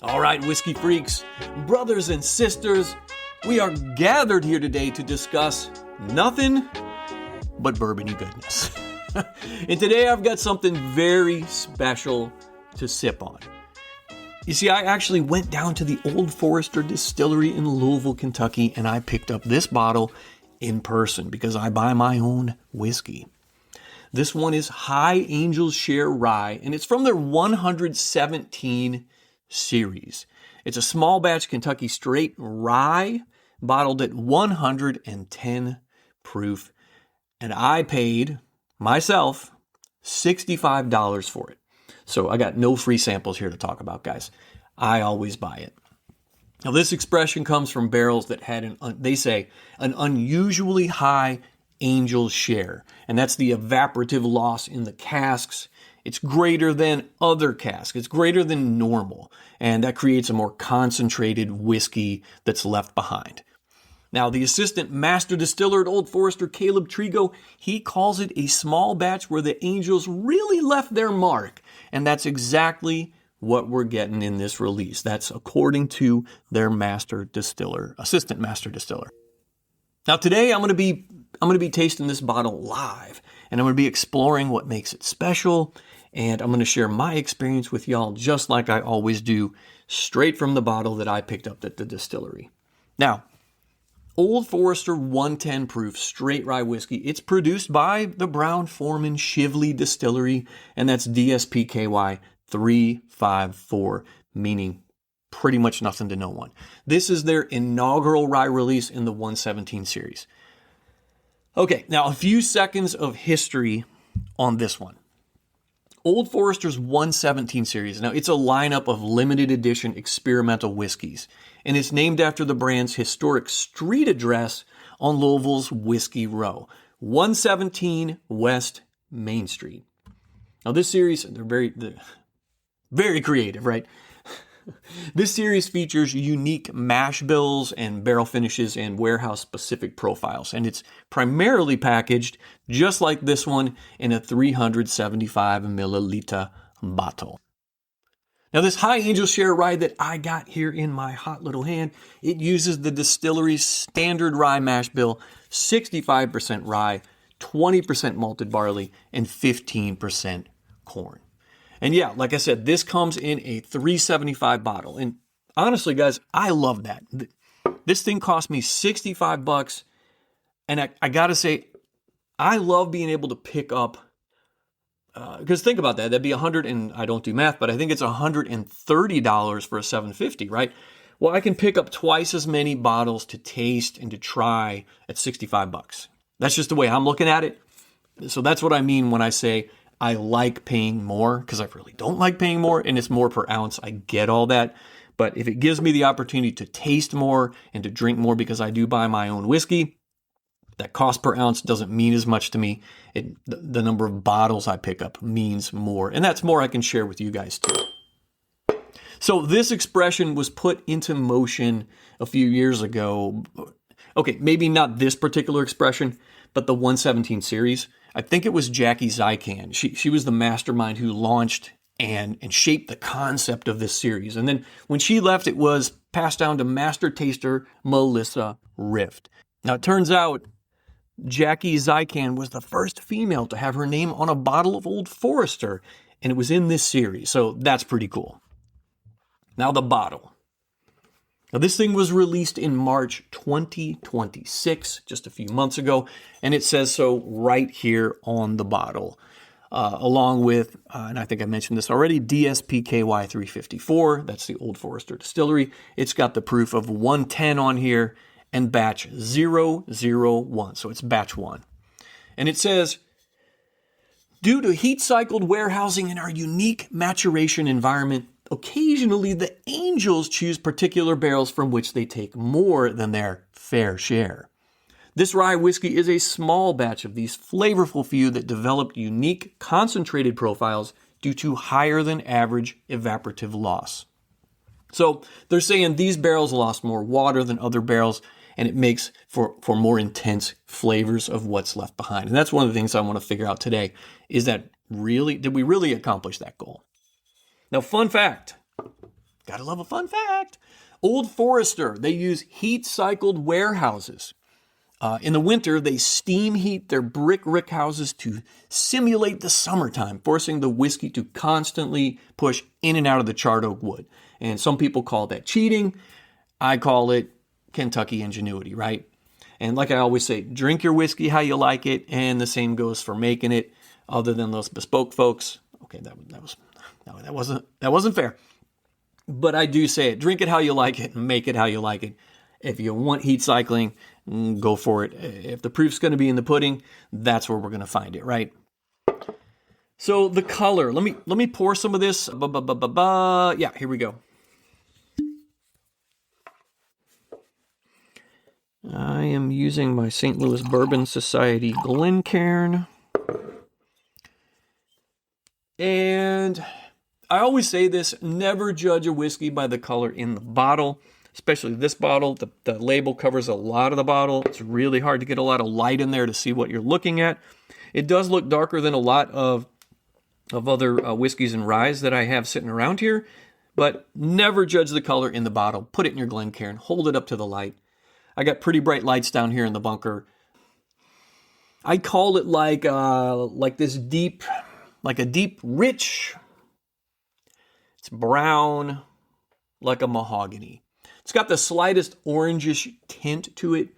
All right, whiskey freaks, brothers and sisters, we are gathered here today to discuss nothing but bourbony goodness. And today I've got something very special to sip on. You see, I actually went down to the Old Forester distillery in Louisville, Kentucky, and I picked up this bottle in person because I buy my own whiskey. This one is High Angel's Share Rye, and it's from their 117 series. It's a small batch Kentucky straight rye bottled at 110 proof, and I paid myself $65 for it. So I got no free samples here to talk about, guys. I always buy it. Now, this expression comes from barrels that had they say an unusually high Angel's Share, and that's the evaporative loss in the casks. It's greater than other casks. It's greater than normal, and that creates a more concentrated whiskey that's left behind. Now, the assistant master distiller at Old Forester, Caleb Trigo, he calls it a small batch where the Angels really left their mark, and that's exactly what we're getting in this release. That's according to their assistant master distiller. Now, today I'm going to be tasting this bottle live, and I'm going to be exploring what makes it special, and I'm going to share my experience with y'all just like I always do, straight from the bottle that I picked up at the distillery. Now, Old Forester 110 proof straight rye whiskey, it's produced by the Brown-Forman Shively Distillery, and that's DSPKY 354, meaning pretty much nothing to no one. This is their inaugural rye release in the 117 series. Okay, now a few seconds of history on this one. Old Forester's 117 series, now it's a lineup of limited edition experimental whiskeys, and it's named after the brand's historic street address on Louisville's Whiskey Row, 117 West Main Street. Now this series, they're very creative, right? This series features unique mash bills and barrel finishes and warehouse-specific profiles, and it's primarily packaged, just like this one, in a 375 milliliter bottle. Now, this High Angel's Share rye that I got here in my hot little hand, it uses the distillery's standard rye mash bill, 65% rye, 20% malted barley, and 15% corn. And yeah, like I said, this comes in a 375 bottle. And honestly, guys, I love that. This thing cost me $65. And I got to say, I love being able to pick up, because think about that. That'd be I don't do math, but I think it's $130 for a 750, right? Well, I can pick up twice as many bottles to taste and to try at $65. That's just the way I'm looking at it. So that's what I mean when I say I like paying more, because I really don't like paying more, and it's more per ounce. I get all that. But if it gives me the opportunity to taste more and to drink more, because I do buy my own whiskey, that cost per ounce doesn't mean as much to me. The number of bottles I pick up means more. And that's more I can share with you guys too. So this expression was put into motion a few years ago. Okay, maybe not this particular expression, but the 117 series. I think it was Jackie Zykan. She was the mastermind who launched and shaped the concept of this series. And then when she left, it was passed down to master taster Melissa Rift. Now, it turns out Jackie Zykan was the first female to have her name on a bottle of Old Forester, and it was in this series. So that's pretty cool. Now, the bottle. Now, this thing was released in March 2026, just a few months ago, and it says so right here on the bottle, along with, and I think I mentioned this already, DSPKY 354, that's the Old Forester Distillery. It's got the proof of 110 on here, and batch 001, so it's batch 1. And it says, due to heat-cycled warehousing in our unique maturation environment, occasionally the Angels choose particular barrels from which they take more than their fair share. This rye whiskey is a small batch of these flavorful few that developed unique concentrated profiles due to higher than average evaporative loss. So they're saying these barrels lost more water than other barrels, and it makes for more intense flavors of what's left behind. And that's one of the things I want to figure out today, is that did we really accomplish that goal? Now, fun fact, Gotta love a fun fact. Old Forester, they use heat-cycled warehouses. In the winter, they steam heat their brick rick houses to simulate the summertime, forcing the whiskey to constantly push in and out of the charred oak wood. And some people call that cheating. I call it Kentucky ingenuity, right? And like I always say, drink your whiskey how you like it, and the same goes for making it. Other than those bespoke folks, okay, that wasn't fair. But I do say it: drink it how you like it, and make it how you like it. If you want heat cycling, go for it. If the proof's going to be in the pudding, that's where we're going to find it, right? So the color. Let me pour some of this. Yeah, here we go. I am using my St. Louis Bourbon Society Glencairn. And I always say this: never judge a whiskey by the color in the bottle, especially this bottle. The label covers a lot of the bottle. It's really hard to get a lot of light in there to see what you're looking at. It does look darker than a lot of other whiskeys and ryes that I have sitting around here, but never judge the color in the bottle. Put it in your Glencairn, hold it up to the light. I got pretty bright lights down here in the bunker. I call it like this deep, like a deep, rich. It's brown, like a mahogany. It's got the slightest orangish tint to it.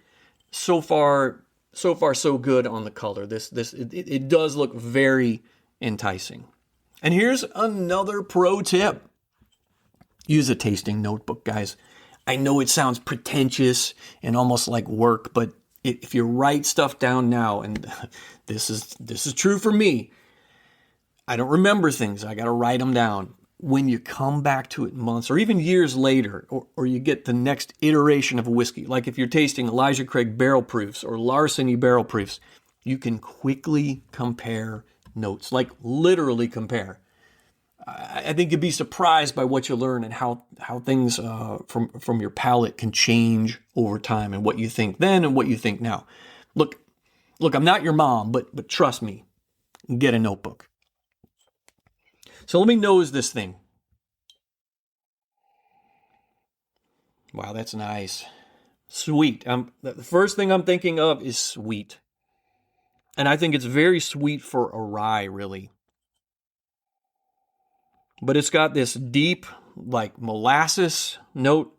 So far, so good on the color. It does look very enticing. And here's another pro tip: use a tasting notebook, guys. I know it sounds pretentious and almost like work, but if you write stuff down now, and this is true for me, I don't remember things. I got to write them down. When you come back to it months or even years later, or you get the next iteration of a whiskey, like if you're tasting Elijah Craig barrel proofs or Larceny barrel proofs, you can quickly compare notes, like literally compare. I think you'd be surprised by what you learn and how things from your palate can change over time, and what you think then and what you think now. Look, I'm not your mom, but trust me, get a notebook. So let me nose this thing. Wow, that's nice. Sweet. The first thing I'm thinking of is sweet. And I think it's very sweet for a rye, really. But it's got this deep, like molasses note.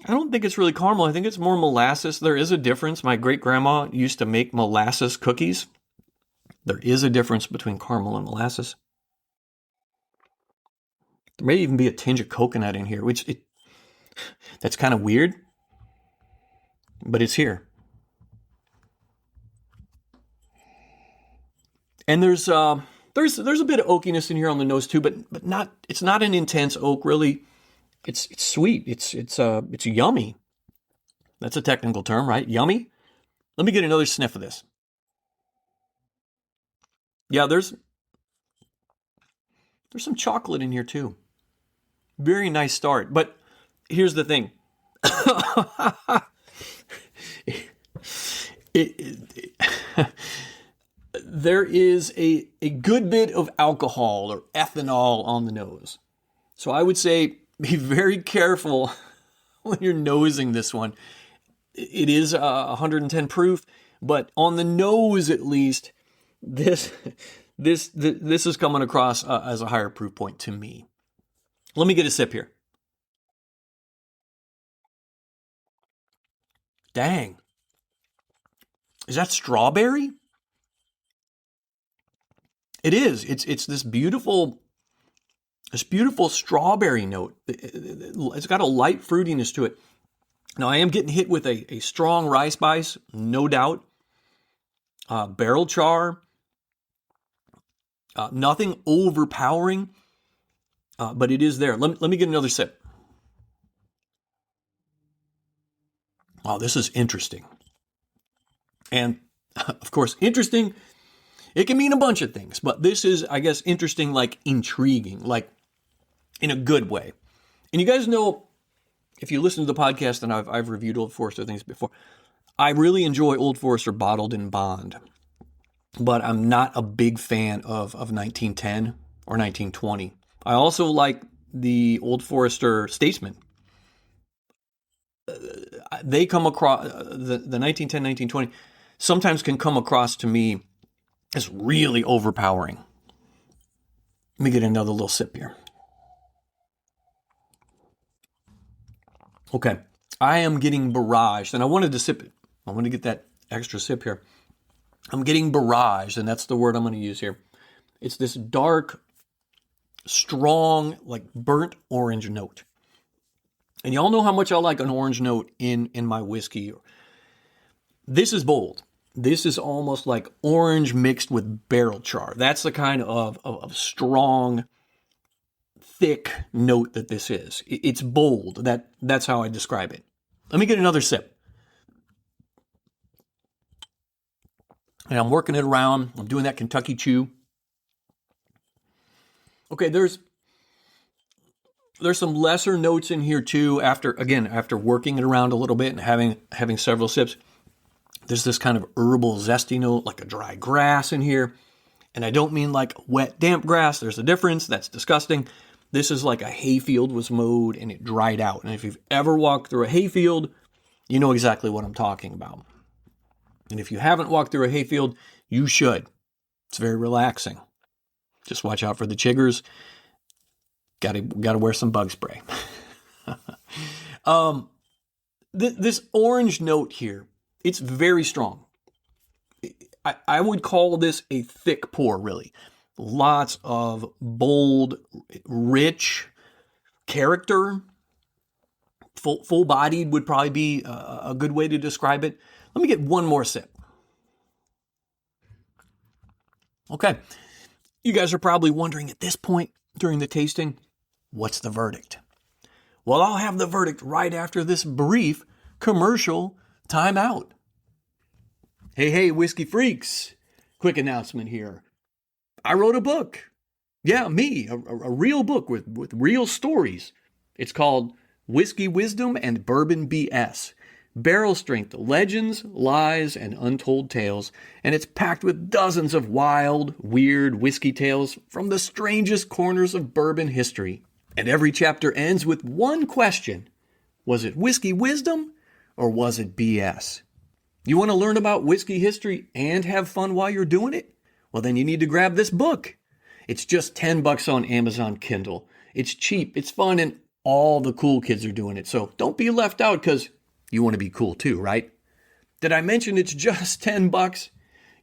I don't think it's really caramel. I think it's more molasses. There is a difference. My great-grandma used to make molasses cookies. There is a difference between caramel and molasses. There may even be a tinge of coconut in here, that's kind of weird, but it's here. And there's a bit of oakiness in here on the nose too, but it's not an intense oak really. It's sweet. It's yummy. That's a technical term, right? Yummy. Let me get another sniff of this. Yeah, there's some chocolate in here too. Very nice start. But here's the thing. There is a good bit of alcohol or ethanol on the nose. So I would say be very careful when you're nosing this one. It is 110 proof, but on the nose at least, this is coming across as a higher proof point to me. Let me get a sip here. Dang. Is that strawberry? It is. It's this beautiful strawberry note. It's got a light fruitiness to it. Now I am getting hit with a strong rye spice, no doubt. Barrel char. Nothing overpowering, but it is there. Let me get another sip. Wow, this is interesting. And of course, interesting, it can mean a bunch of things, but this is, I guess, interesting, like intriguing, like in a good way. And you guys know, if you listen to the podcast, and I've reviewed Old Forester things before, I really enjoy Old Forester bottled in bond, but I'm not a big fan of 1910 or 1920. I also like the Old Forester Statesman. They come across, the 1910, 1920, sometimes can come across to me as really overpowering. Let me get another little sip here. Okay, I am getting barraged, and I wanted to sip it. I want to get that extra sip here. I'm getting barraged, and that's the word I'm going to use here. It's this dark, strong, like burnt orange note. And y'all know how much I like an orange note in my whiskey. This is bold. This is almost like orange mixed with barrel char. That's the kind of strong, thick note that this is. It's bold. That's how I describe it. Let me get another sip. And I'm working it around. I'm doing that Kentucky chew. Okay, there's some lesser notes in here too. After working it around a little bit and having several sips, there's this kind of herbal zesty note, like a dry grass in here. And I don't mean like wet, damp grass. There's a difference. That's disgusting. This is like a hayfield was mowed and it dried out. And if you've ever walked through a hayfield, you know exactly what I'm talking about. And if you haven't walked through a hayfield, you should. It's very relaxing. Just watch out for the chiggers. Got to wear some bug spray. This orange note here, it's very strong. I would call this a thick pour, really. Lots of bold, rich character. Full-bodied would probably be a good way to describe it. Let me get one more sip. Okay. You guys are probably wondering at this point during the tasting, what's the verdict? Well, I'll have the verdict right after this brief commercial timeout. Hey, whiskey freaks. Quick announcement here. I wrote a book. Yeah, me, a real book with real stories. It's called Whiskey Wisdom and Bourbon BS. Barrel strength legends, lies, and untold tales. And it's packed with dozens of wild, weird whiskey tales from the strangest corners of bourbon history. And every chapter ends with one question. Was it whiskey wisdom or was it BS? You want to learn about whiskey history and have fun while you're doing it? Well, then you need to grab this book. It's just $10 on Amazon Kindle. It's cheap, it's fun, and all the cool kids are doing it. So don't be left out because you want to be cool too, right? Did I mention it's just $10?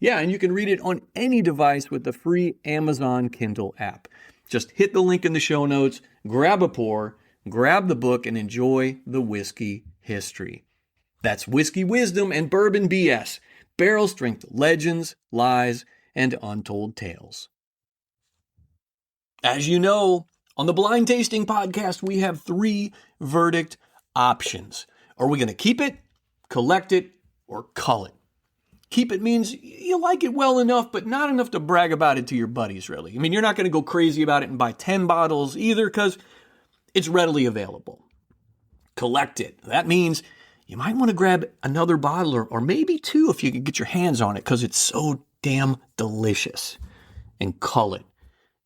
Yeah, and you can read it on any device with the free Amazon Kindle app. Just hit the link in the show notes, grab a pour, grab the book, and enjoy the whiskey history. That's Whiskey Wisdom and Bourbon BS. Barrel strength legends, lies, and untold tales. As you know, on the Blind Tasting Podcast, we have 3 verdict options. Are we going to keep it, collect it, or cull it? Keep it means you like it well enough, but not enough to brag about it to your buddies, really. I mean, you're not going to go crazy about it and buy 10 bottles either because it's readily available. Collect it. That means you might want to grab another bottle or maybe 2 if you can get your hands on it because it's so damn delicious. And cull it.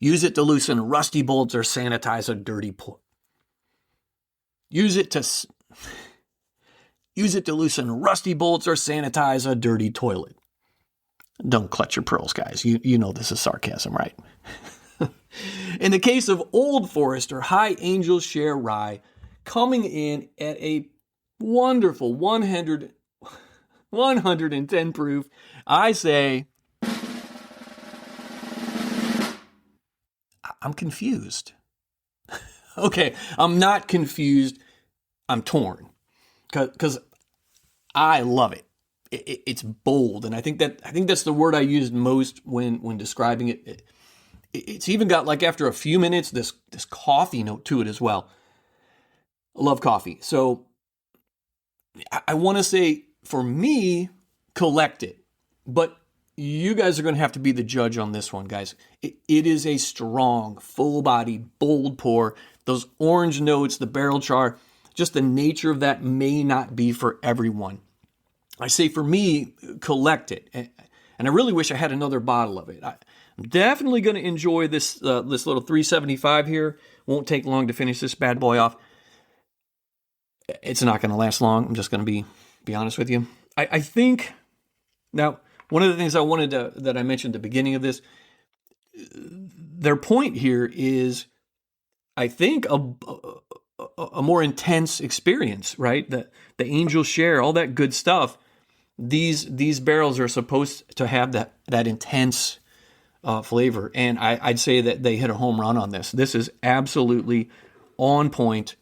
Use it to loosen rusty bolts or sanitize a dirty pour. Use it to loosen rusty bolts or sanitize a dirty toilet. Don't clutch your pearls, guys. You know this is sarcasm, right? In the case of Old Forester High Angel Share Rye, coming in at a wonderful 110 proof, I say, I'm confused. Okay, I'm not confused. I'm torn. Because I love it. It's bold, and I think that's the word I used most when describing it. It's even got, like, after a few minutes, this coffee note to it as well. I love coffee. So I want to say, for me, collect it. But you guys are going to have to be the judge on this one, guys. It is a strong, full-bodied, bold pour. Those orange notes, the barrel char, just the nature of that may not be for everyone. I say for me, collect it. And I really wish I had another bottle of it. I'm definitely going to enjoy this little 375 here Won't take long to finish this bad boy off. It's not going to last long. I'm just going to be honest with you. I think, now, one of the things that I mentioned at the beginning of this, their point here is, I think, a more intense experience, right? The angel share, all that good stuff. These barrels are supposed to have that intense flavor, and I'd say that they hit a home run on this. This is absolutely on point.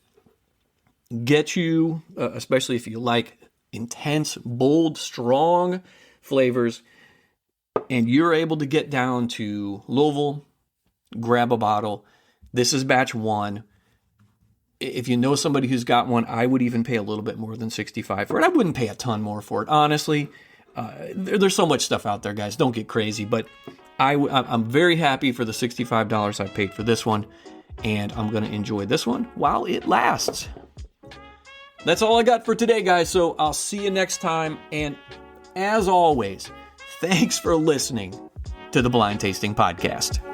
Get you, especially if you like intense, bold, strong flavors, and you're able to get down to Louisville, grab a bottle. This is batch 1. If you know somebody who's got one, I would even pay a little bit more than $65 for it. I wouldn't pay a ton more for it, honestly. There's so much stuff out there, guys. Don't get crazy, but I'm very happy for the $65 I paid for this one, and I'm going to enjoy this one while it lasts. That's all I got for today, guys, so I'll see you next time, and as always, thanks for listening to the Blind Tasting Podcast.